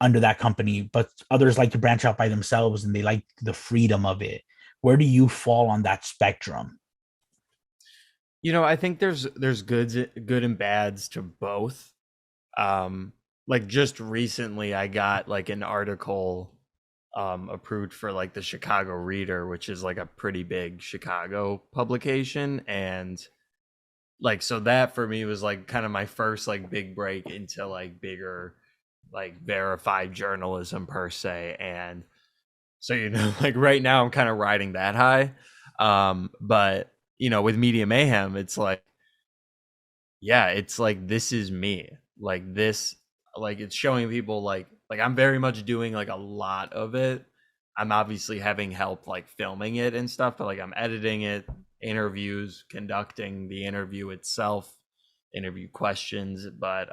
under that company, but others like to branch out by themselves and they like the freedom of it. Where do you fall on that spectrum? I think there's good and bads to both. Like just recently I got like an article approved for like the Chicago Reader, which is like a pretty big Chicago publication. And like so that for me was like kind of my first like big break into like bigger like verified journalism per se. And so like right now I'm kind of riding that high. But with Media Mayhem, it's like, yeah, it's like this is me. Like this, like it's showing people like I'm very much doing like a lot of it. I'm obviously having help like filming it and stuff, but like I'm editing it, interviews, conducting the interview itself, interview questions. But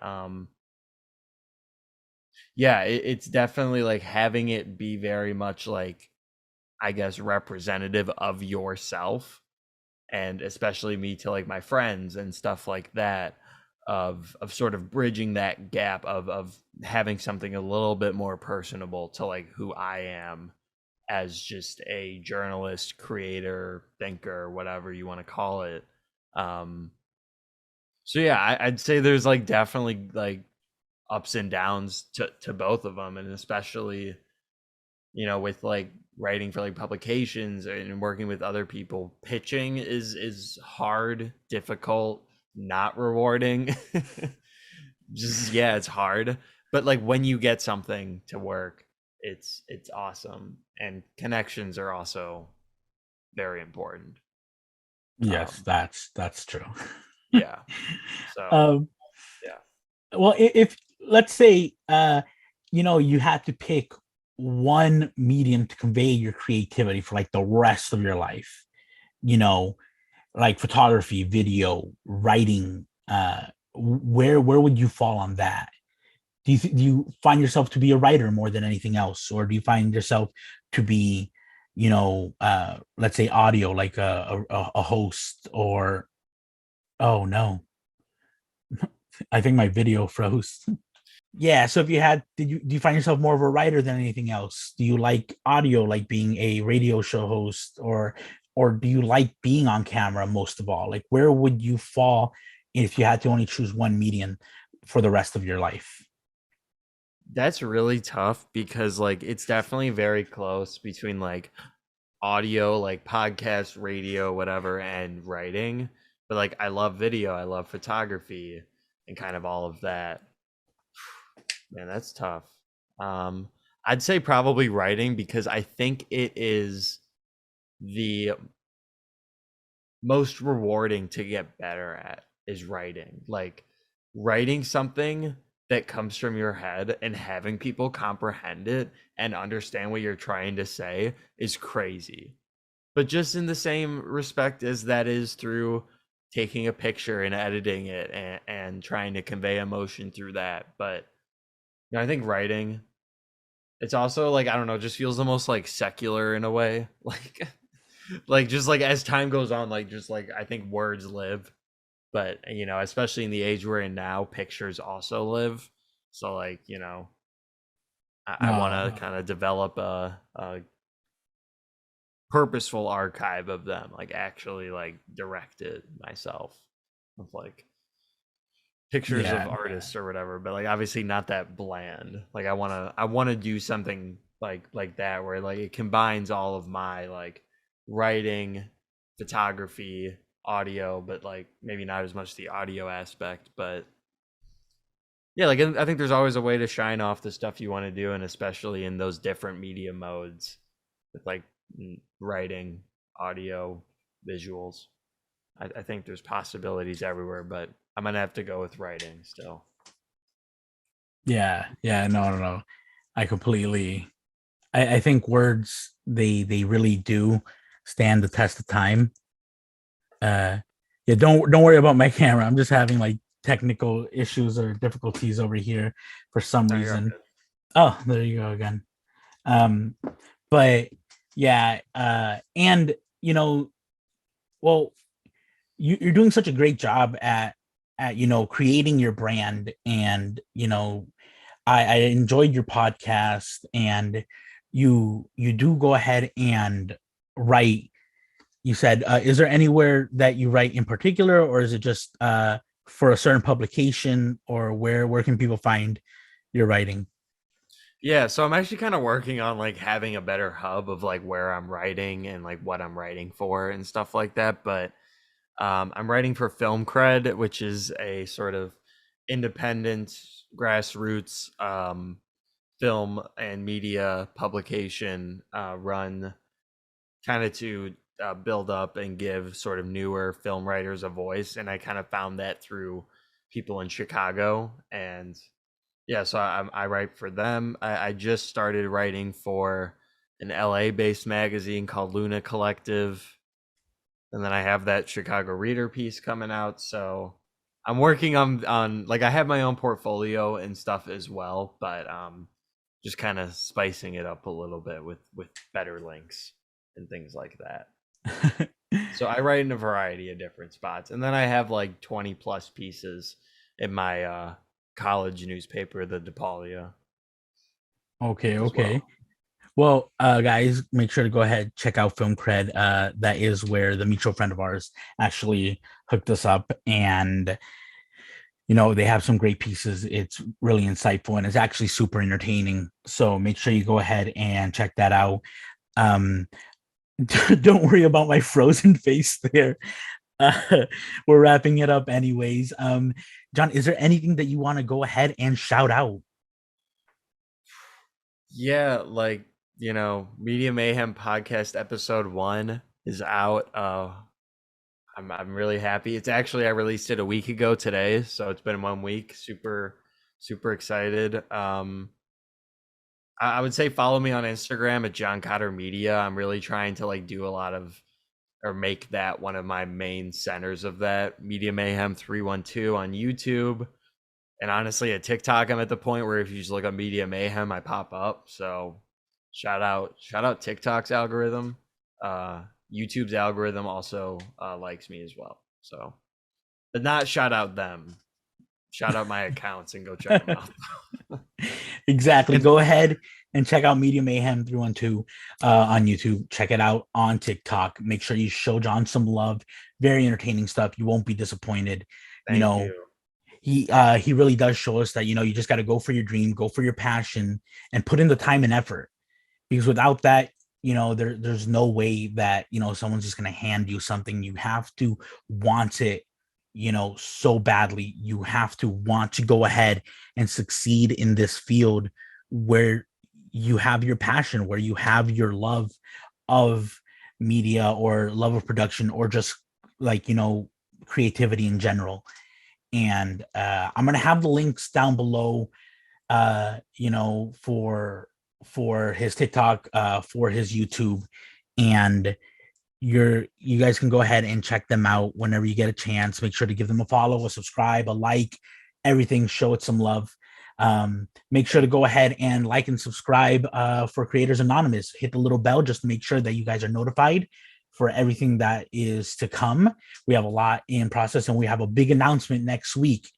yeah, it's definitely like having it be very much like, I guess, representative of yourself, and especially me to like my friends and stuff like that, of sort of bridging that gap of having something a little bit more personable to like who I am as just a journalist, creator, thinker, whatever you want to call it. um so yeah, I'd say there's like definitely like ups and downs to both of them, and especially with like writing for like publications and working with other people, pitching is hard, difficult, not rewarding. Just yeah, it's hard. But like when you get something to work, it's awesome. And connections are also very important. Yes, Um that's true. yeah. So um, yeah. well, if let's say you had to pick one medium to convey your creativity for like the rest of your life, you know, like photography, video, writing, where would you fall on that? Do you find yourself to be a writer more than anything else, or do you find yourself to be, let's say audio, like a host, or oh no, I think my video froze. Yeah, so if you had, do you find yourself more of a writer than anything else? Do you like audio, like being a radio show host, or do you like being on camera most of all? Like, where would you fall if you had to only choose one medium for the rest of your life? That's really tough because like it's definitely very close between like audio, like podcast, radio, whatever, and writing. But like I love video, I love photography, and kind of all of that. Man, that's tough. Um, I'd say probably writing because I think it is the most rewarding to get better at is writing. Like writing something that comes from your head and having people comprehend it and understand what you're trying to say is crazy. But just in the same respect as that is through taking a picture and editing it and trying to convey emotion through that. But I think writing, it's also like, I don't know, just feels the most like secular in a way. Like just like as time goes on, like just like I think words live. But especially in the age we're in now, pictures also live. So like, I want to No, kind of develop a purposeful archive of them, like actually like direct it myself with like pictures of yeah, artists or whatever, but like obviously not that bland. Like I want to do something like that where like it combines all of my like writing, photography, audio, but like maybe not as much the audio aspect. But yeah, like I think there's always a way to shine off the stuff you want to do, and especially in those different media modes with like writing, audio, visuals. I think there's possibilities everywhere, but I'm gonna have to go with writing still. yeah, no, no, no. I completely. I think words, they really do stand the test of time. Uh, yeah, don't worry about my camera. I'm just having like technical issues or difficulties over here for some No, you're all reason. good. Oh, there you go again. Um, but yeah, and well, you're doing such a great job at creating your brand, and I enjoyed your podcast, and you do go ahead and write. You said, is there anywhere that you write in particular, or is it just for a certain publication, or where can people find your writing? Yeah, so I'm actually kind of working on like having a better hub of like where I'm writing and like what I'm writing for and stuff like that. But I'm writing for Film Cred, which is a sort of independent grassroots film and media publication run kind of to build up and give sort of newer film writers a voice. And I kind of found that through people in Chicago. And yeah, so I write for them. I just started writing for an LA based magazine called Luna Collective. And then I have that Chicago Reader piece coming out. So I'm working on like I have my own portfolio and stuff as well, but just kind of spicing it up a little bit with better links and things like that. So I write in a variety of different spots, and then I have like 20 plus pieces in my college newspaper, the DePaulia, Okay, as well. okay. Well, guys, make sure to go ahead check out Film Cred. That is where the mutual friend of ours actually hooked us up, and they have some great pieces. It's really insightful and it's actually super entertaining. So make sure you go ahead and check that out. Um, don't worry about my frozen face there. Uh, we're wrapping it up anyways. John, is there anything that you want to go ahead and shout out? Yeah, like Media Mayhem podcast episode 1 is out. I'm really happy. It's actually I released it a week ago today, so it's been 1 week. Super excited. I would say follow me on Instagram at John Cotter Media. I'm really trying to like do a lot of or make that one of my main centers of that Media Mayhem 312 on YouTube. And honestly, at TikTok, I'm at the point where if you just look up Media Mayhem, I pop up. So shout out TikTok's algorithm. YouTube's algorithm also likes me as well. So, but not shout out them. Shout out my accounts and go check them out. Exactly. And Go ahead and check out Media Mayhem 312 on YouTube. Check it out on TikTok. Make sure you show John some love. Very entertaining stuff. You won't be disappointed. You thank know, you. he really does show us that you just got to go for your dream, go for your passion, and put in the time and effort. Because without that, there's no way that someone's just going to hand you something. You have to want it, so badly. You have to want to go ahead and succeed in this field where you have your passion, where you have your love of media or love of production, or just like creativity in general. And I'm gonna have the links down below, for his TikTok, for his YouTube, and you guys can go ahead and check them out whenever you get a chance. Make sure to give them a follow, a subscribe, a like, everything. Show it some love. Make sure to go ahead and like and subscribe for Creators Anonymous. Hit the little bell just to make sure that you guys are notified for everything that is to come. We have a lot in process, and we have a big announcement next week.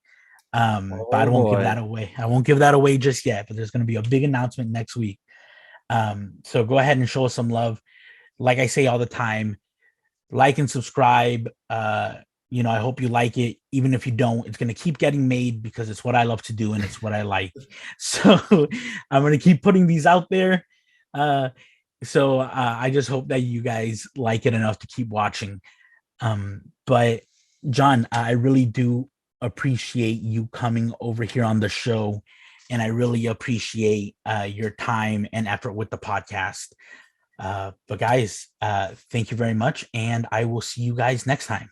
But I Oh won't give that boy. away. I won't give that away just yet, but there's going to be a big announcement next week. So go ahead and show us some love. Like I say all the time, like and subscribe. I hope you like it. Even if you don't, it's going to keep getting made because it's what I love to do and it's what I like. So I'm going to keep putting these out there. I just hope that you guys like it enough to keep watching. But John, I really do appreciate you coming over here on the show, and I really appreciate your time and effort with the podcast. But guys, thank you very much, and I will see you guys next time.